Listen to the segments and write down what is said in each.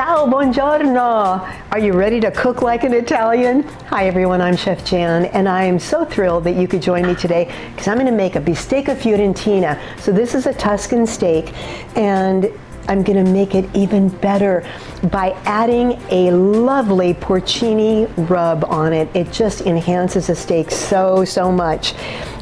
Ciao, buongiorno! Are you ready to cook like an Italian? Hi everyone, I'm Chef Jan, and I am so thrilled that you could join me today because I'm going to make a bistecca Fiorentina. So this is a Tuscan steak, and I'm going to make it even better by adding a lovely porcini rub on it. It just enhances the steak so much.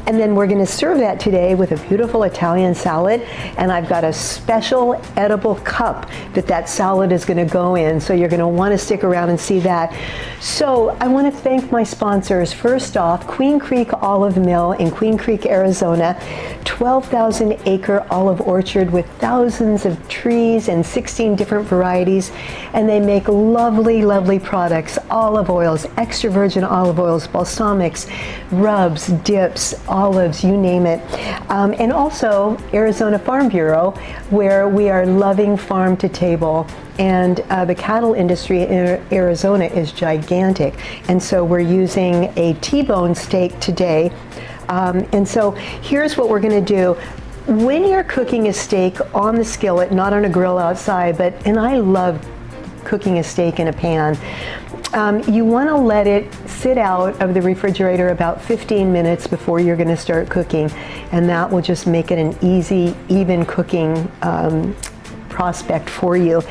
And then we're going to serve that today with a beautiful Italian salad, and I've got a special edible cup that salad is going to go in, so you're going to want to stick around and see that. So I want to thank my sponsors. First off, Queen Creek Olive Mill in Queen Creek, Arizona, 12,000 acre olive orchard with thousands of trees and 16 different varieties, and they make lovely products, olive oils, extra virgin olive oils, balsamics, rubs, dips, olives, you name it. And also Arizona Farm Bureau, where we are loving farm to table. And the cattle industry in Arizona is gigantic. And so we're using a T-bone steak today. And so here's what we're going to do. When you're cooking a steak on the skillet, not on a grill outside, and I love cooking a steak in a pan, you want to let it sit out of the refrigerator about 15 minutes before you're going to start cooking, and that will just make it an easy, even cooking prospect for you.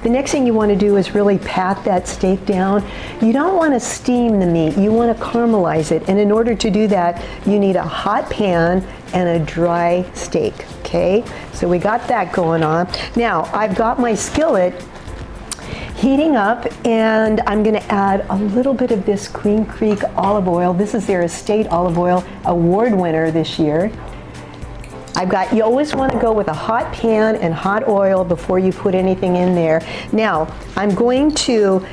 The next thing you want to do is really pat that steak down. You don't want to steam the meat, you want to caramelize it, and in order to do that you need a hot pan and a dry steak. Okay, so we got that going on. Now I've got my skillet heating up, and I'm going to add a little bit of this Queen Creek olive oil. This is their estate olive oil award winner this year. You always want to go with a hot pan and hot oil before you put anything in there. Now, I'm going to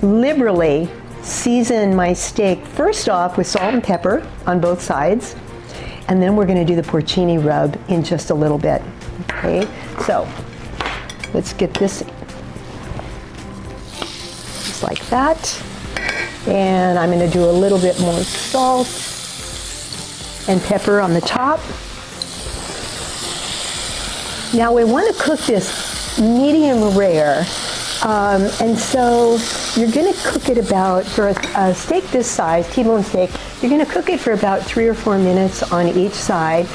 liberally season my steak first off with salt and pepper on both sides, and then we're going to do the porcini rub in just a little bit. Okay, so let's get this just like that, and I'm going to do a little bit more salt and pepper on the top. Now we want to cook this medium rare, and so you're going to cook it about, for a steak this size, T-bone steak, you're going to cook it for about 3 or 4 minutes on each side.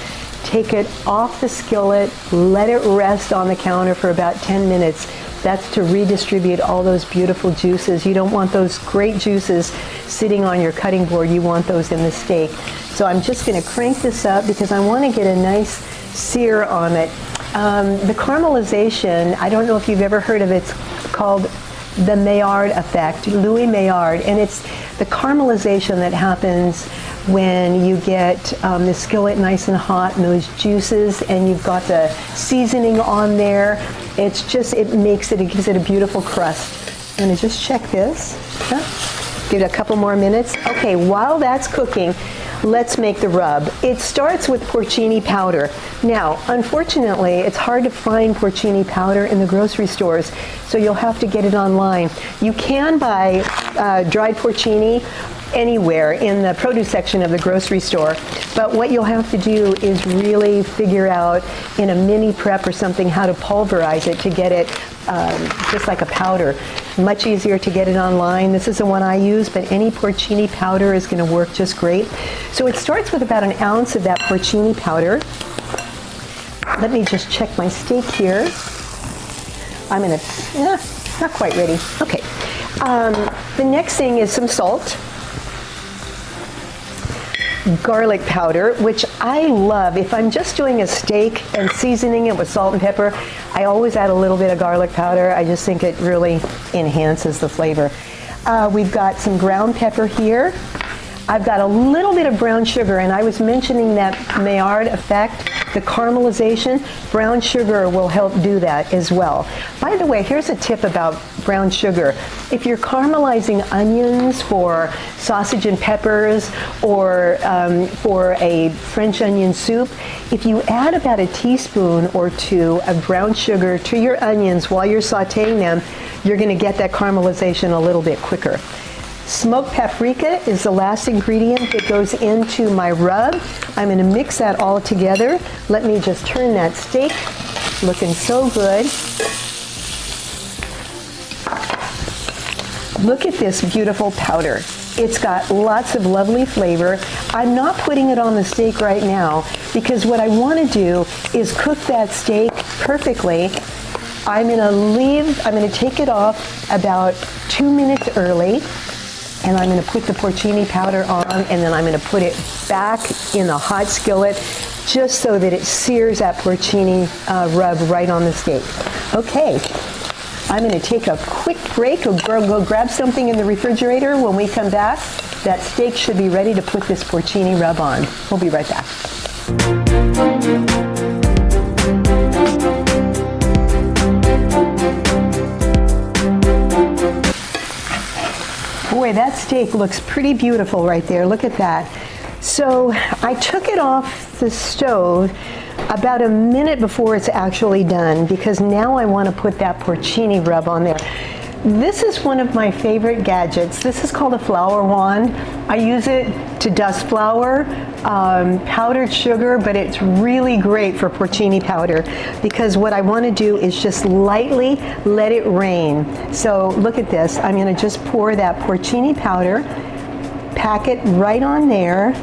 Take it off the skillet, let it rest on the counter for about 10 minutes. That's to redistribute all those beautiful juices. You don't want those great juices sitting on your cutting board. You want those in the steak. So I'm just going to crank this up because I want to get a nice sear on it. The caramelization, I don't know if you've ever heard of it, it's called the Maillard effect, Louis Maillard, and it's the caramelization that happens when you get the skillet nice and hot and those juices, and you've got the seasoning on there. It's just, it gives it a beautiful crust. I'm gonna just check this. Give it a couple more minutes. Okay, while that's cooking, let's make the rub. It starts with porcini powder. Now, unfortunately, it's hard to find porcini powder in the grocery stores, so you'll have to get it online. You can buy dried porcini anywhere in the produce section of the grocery store, but what you'll have to do is really figure out in a mini prep or something how to pulverize it to get it just like a powder. Much easier to get it online. This is the one I use, but any porcini powder is going to work just great. So it starts with about 1 ounce of that porcini powder. Let me just check my steak here. I'm going to, not quite ready. Okay. The next thing is some salt. Garlic powder, which I love. If I'm just doing a steak and seasoning it with salt and pepper, I always add a little bit of garlic powder. I just think it really enhances the flavor. We've got some ground pepper here. I've got a little bit of brown sugar, and I was mentioning that Maillard effect, the caramelization. Brown sugar will help do that as well. By the way, here's a tip about brown sugar. If you're caramelizing onions for sausage and peppers, or for a French onion soup, if you add about a teaspoon or 2 of brown sugar to your onions while you're sauteing them, you're going to get that caramelization a little bit quicker. Smoked paprika is the last ingredient that goes into my rub. I'm going to mix that all together. Let me just turn that steak, looking so good. Look at this beautiful powder. It's got lots of lovely flavor. I'm not putting it on the steak right now because what I want to do is cook that steak perfectly. I'm going to take it off about 2 minutes early, and I'm going to put the porcini powder on, and then I'm going to put it back in the hot skillet just so that it sears that porcini rub right on the steak. Okay. I'm going to take a quick break, go grab something in the refrigerator. When we come back, that steak should be ready to put this porcini rub on. We'll be right back. Boy, that steak looks pretty beautiful right there. Look at that. So I took it off the stove about a minute before it's actually done because now I want to put that porcini rub on there. This is one of my favorite gadgets. This is called a flour wand. I use it to dust flour, powdered sugar, but it's really great for porcini powder because what I want to do is just lightly let it rain. So look at this. I'm going to just pour that porcini powder, pack it right on there.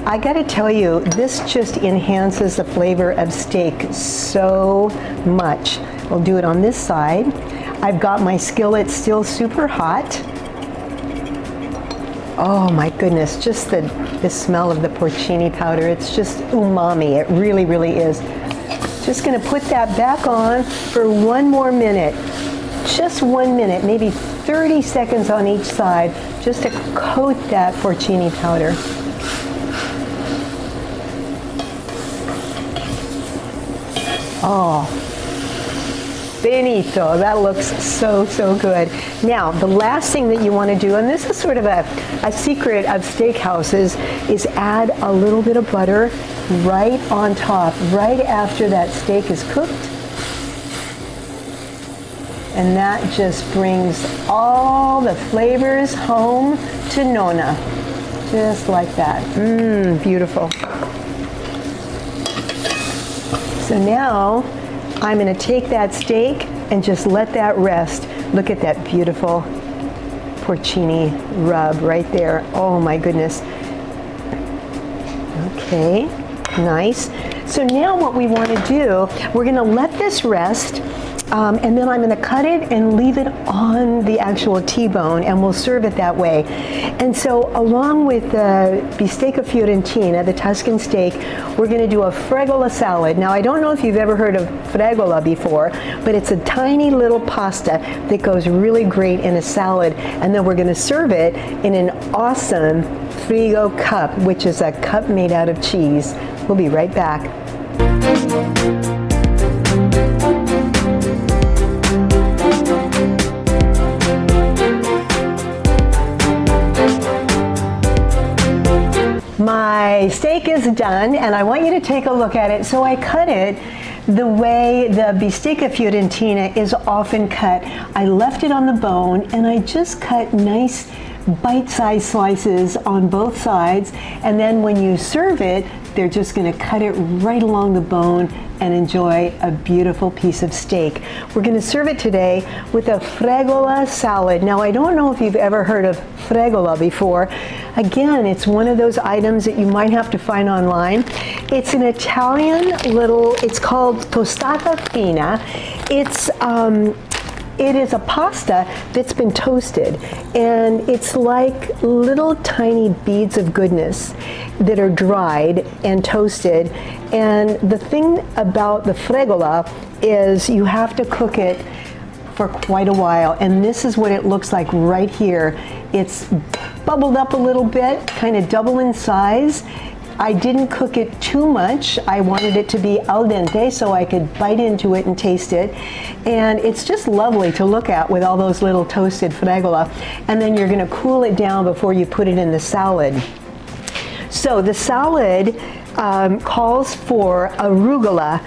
I gotta tell you, this just enhances the flavor of steak so much. We'll do it on this side. I've got my skillet still super hot. Oh my goodness, just the smell of the porcini powder. It's just umami, it really, really is. Just gonna put that back on for 1 more minute. Just 1 minute, maybe 30 seconds on each side, just to coat that porcini powder. Oh, finito. That looks so, so good. Now, the last thing that you want to do, and this is sort of a secret of steakhouses, is add a little bit of butter right on top, right after that steak is cooked. And that just brings all the flavors home to Nonna. Just like that. Beautiful. So now I'm going to take that steak and just let that rest. Look at that beautiful porcini rub right there. Oh my goodness. Okay, nice. So now what we want to do, we're going to let this rest. And then I'm going to cut it and leave it on the actual T-bone, and we'll serve it that way. And so along with the bistecca Fiorentina, the Tuscan steak, we're going to do a Fregola salad. Now, I don't know if you've ever heard of Fregola before, but it's a tiny little pasta that goes really great in a salad. And then we're going to serve it in an awesome Frigo cup, which is a cup made out of cheese. We'll be right back. My steak is done, and I want you to take a look at it. So I cut it the way the bistecca Fiorentina is often cut. I left it on the bone, and I just cut nice bite-sized slices on both sides, and then when you serve it, they're just going to cut it right along the bone and enjoy a beautiful piece of steak. We're going to serve it today with a Fregola salad. Now, I don't know if you've ever heard of Fregola before. Again, it's one of those items that you might have to find online. It's an Italian it's called tostata fina. It is a pasta that's been toasted, and it's like little tiny beads of goodness that are dried and toasted. And the thing about the Fregola is you have to cook it for quite a while, and this is what it looks like right here. It's bubbled up a little bit, kind of double in size. I didn't cook it too much. I wanted it to be al dente so I could bite into it and taste it. And it's just lovely to look at with all those little toasted Fregola. And then you're going to cool it down before you put it in the salad. So the salad calls for arugula.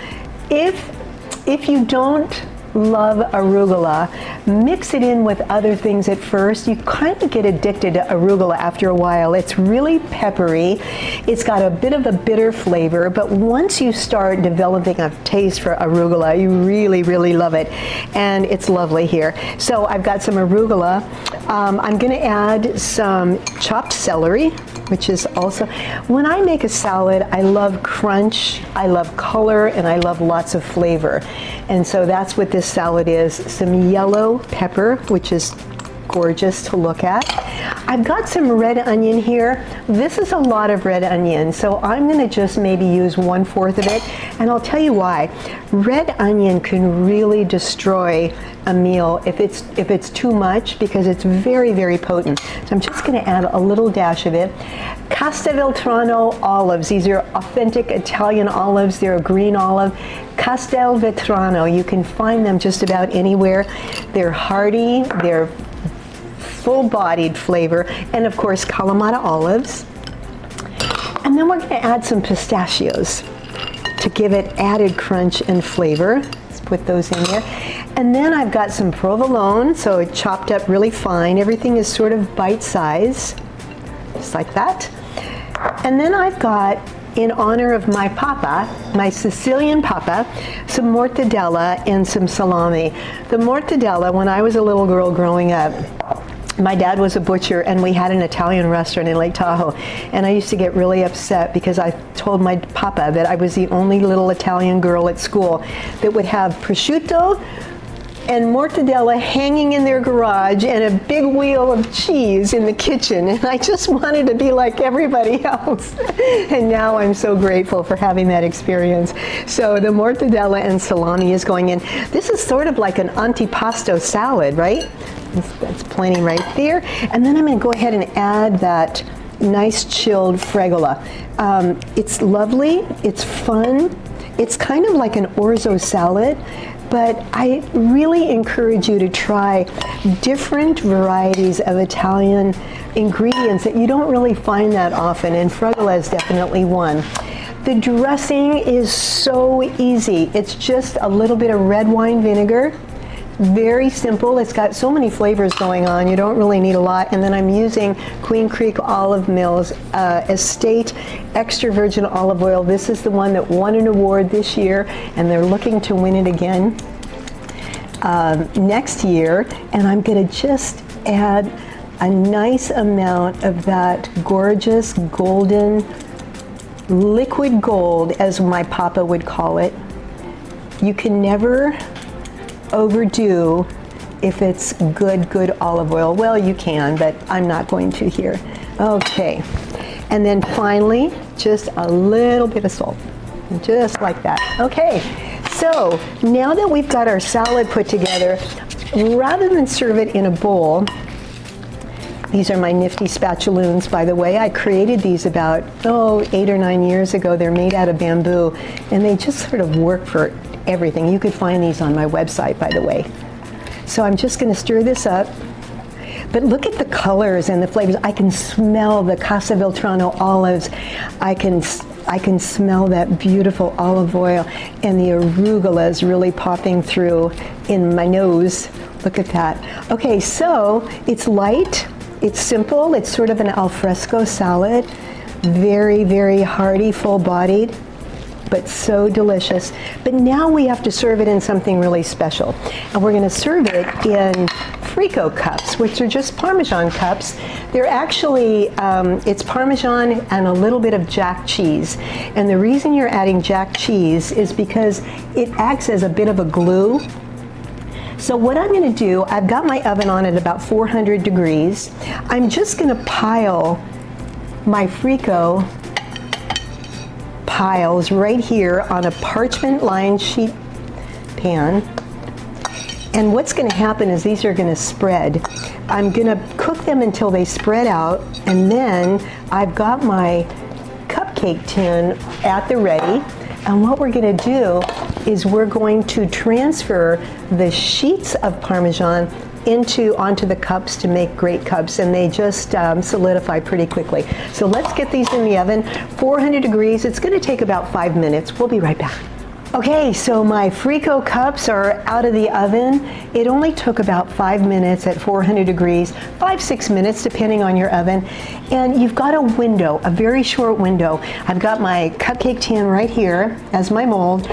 If you don't love arugula, mix it in with other things at first. You kind of get addicted to arugula after a while. It's really peppery. It's got a bit of a bitter flavor, but once you start developing a taste for arugula, you really, really love it. And it's lovely here. So I've got some arugula I'm going to add some chopped celery, which is also, when I make a salad, I love crunch, I love color, and I love lots of flavor. And so that's what this salad is. Some yellow pepper, which is gorgeous to look at. I've got some red onion here. This is a lot of red onion, so I'm going to just maybe use 1/4 of it, and I'll tell you why. Red onion can really destroy a meal if it's too much, because it's very, very potent. So I'm just going to add a little dash of it. Castelvetrano olives. These are authentic Italian olives. They're a green olive. Castelvetrano. You can find them just about anywhere. They're hearty. They're full-bodied flavor, and of course Kalamata olives. And then we're going to add some pistachios to give it added crunch and flavor. Let's put those in there. And then I've got some provolone, so it chopped up really fine. Everything is sort of bite-size, just like that. And then I've got, in honor of my papa, my Sicilian papa, some mortadella and some salami. The mortadella, when I was a little girl growing up, my dad was a butcher, and we had an Italian restaurant in Lake Tahoe, and I used to get really upset because I told my papa that I was the only little Italian girl at school that would have prosciutto and mortadella hanging in their garage and a big wheel of cheese in the kitchen, and I just wanted to be like everybody else. And now I'm so grateful for having that experience. So the mortadella and salami is going in. This is sort of like an antipasto salad, right? That's plenty right there. And then I'm going to go ahead and add that nice chilled fregola. It's lovely, it's fun, it's kind of like an orzo salad, but I really encourage you to try different varieties of Italian ingredients that you don't really find that often, and fregola is definitely one. The dressing is so easy. It's just a little bit of red wine vinegar. Very simple. It's got so many flavors going on, you don't really need a lot. And then I'm using Queen Creek Olive Mills Estate Extra Virgin Olive Oil. This is the one that won an award this year, and they're looking to win it again next year. And I'm going to just add a nice amount of that gorgeous golden liquid gold, as my papa would call it. You can never overdo if it's good olive oil. Well, you can, but I'm not going to here. Okay, and then finally, just a little bit of salt, just like that. Okay, so now that we've got our salad put together, rather than serve it in a bowl, these are my nifty spatuloons, by the way. I created these about, 8 or 9 years ago. They're made out of bamboo, and they just sort of work for everything. You could find these on my website, by the way. So I'm just going to stir this up. But look at the colors and the flavors. I can smell the Castelvetrano olives. I can smell that beautiful olive oil, and the arugula is really popping through in my nose. Look at that. Okay, so it's light, it's simple, it's sort of an alfresco salad. Very, very hearty, full-bodied, but so delicious. But now we have to serve it in something really special. And we're going to serve it in Frico cups, which are just Parmesan cups. They're actually, it's Parmesan and a little bit of Jack cheese. And the reason you're adding Jack cheese is because it acts as a bit of a glue. So what I'm going to do, I've got my oven on at about 400 degrees. I'm just going to pile my Frico piles right here on a parchment lined sheet pan. And what's going to happen is these are going to spread. I'm going to cook them until they spread out, and then I've got my cupcake tin at the ready. And what we're going to do is we're going to transfer the sheets of Parmesan onto the cups to make great cups, and they just solidify pretty quickly. So let's get these in the oven, 400 degrees. It's going to take about 5 minutes. We'll be right back. Okay, so my Frico cups are out of the oven. It only took about 5 minutes at 400 degrees, 5-6 minutes depending on your oven. And you've got a window, a very short window. I've got my cupcake tin right here as my mold.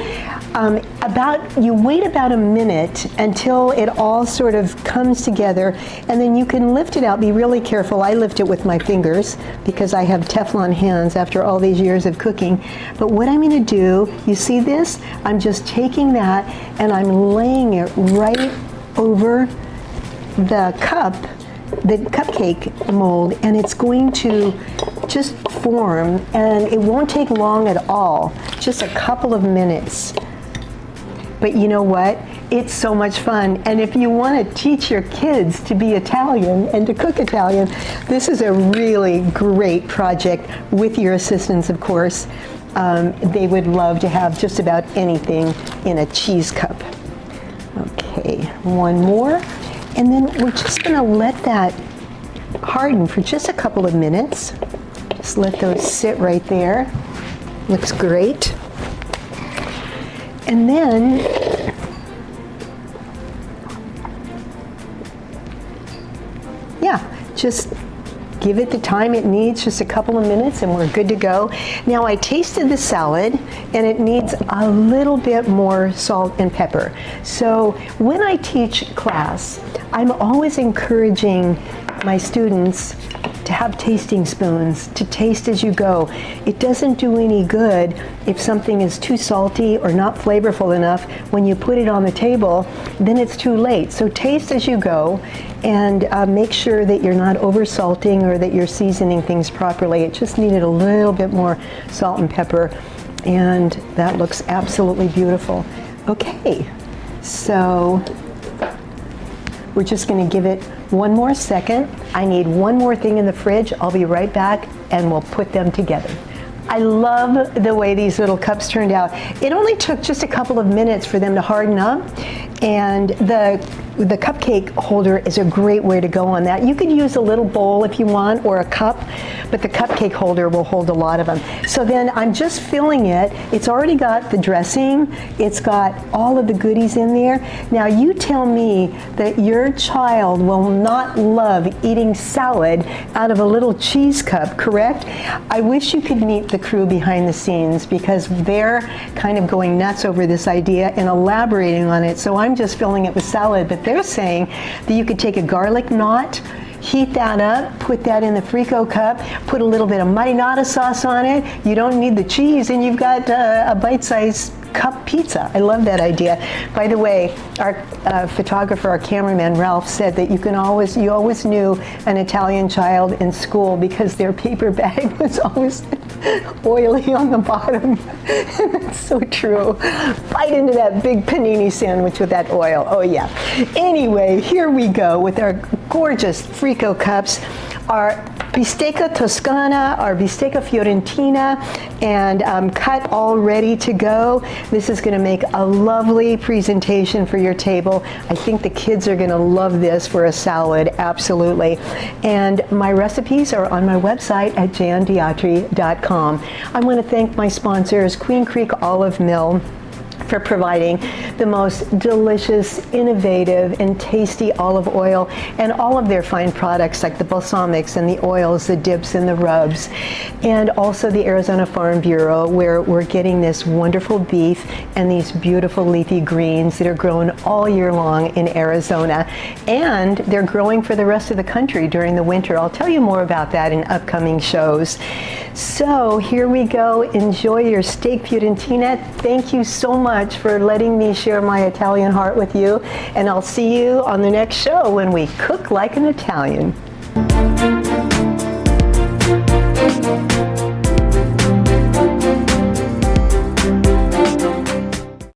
you wait about a minute until it all sort of comes together, and then you can lift it out. Be really careful. I lift it with my fingers because I have Teflon hands after all these years of cooking. But what I'm going to do, you see this? I'm just taking that and I'm laying it right over the cupcake mold, and it's going to just form, and it won't take long at all, just a couple of minutes. But you know what? It's so much fun. And if you want to teach your kids to be Italian and to cook Italian, this is a really great project with your assistance, of course. They would love to have just about anything in a cheese cup. Okay, one more. And then we're just going to let that harden for just a couple of minutes. Just let those sit right there. Looks great. And then just give it the time it needs, just a couple of minutes, and we're good to go. Now, I tasted the salad, and it needs a little bit more salt and pepper. So when I teach class, I'm always encouraging my students to have tasting spoons, to taste as you go. It doesn't do any good if something is too salty or not flavorful enough. When you put it on the table, then it's too late. So taste as you go, and make sure that you're not over salting or that you're seasoning things properly. It just needed a little bit more salt and pepper, and that looks absolutely beautiful. Okay, so we're just going to give it one more second. I need one more thing in the fridge. I'll be right back, and we'll put them together. I love the way these little cups turned out. It only took just a couple of minutes for them to harden up, and the cupcake holder is a great way to go on that. You could use a little bowl if you want, or a cup, but the cupcake holder will hold a lot of them. So then I'm just filling it. It's already got the dressing. It's got all of the goodies in there. Now you tell me that your child will not love eating salad out of a little cheese cup, correct? I wish you could meet the crew behind the scenes, because they're kind of going nuts over this idea and elaborating on it. So I'm just filling it with salad, but they're saying that you could take a garlic knot, heat that up, put that in the Frico cup, put a little bit of marinara sauce on it. You don't need the cheese, and you've got a bite-sized cup pizza. I love that idea. By the way, our photographer, our cameraman, Ralph, said that you always knew an Italian child in school because their paper bag was always oily on the bottom. It's so true. Bite into that big panini sandwich with that oil. Oh yeah. Anyway, here we go with our gorgeous Frico cups, our bistecca Toscana, our bistecca Fiorentina, and cut all ready to go. This is going to make a lovely presentation for your table. I think the kids are going to love this for a salad, absolutely. And my recipes are on my website at jandiatri.com. I want to thank my sponsors, Queen Creek Olive Mill, for providing the most delicious, innovative, and tasty olive oil, and all of their fine products like the balsamics and the oils, the dips and the rubs, and also the Arizona Farm Bureau, where we're getting this wonderful beef and these beautiful leafy greens that are grown all year long in Arizona, and they're growing for the rest of the country during the winter. I'll tell you more about that in upcoming shows. So here we go. Enjoy your steak Fiorentina. Thank you so much for letting me share my Italian heart with you, and I'll see you on the next show when we cook like an Italian.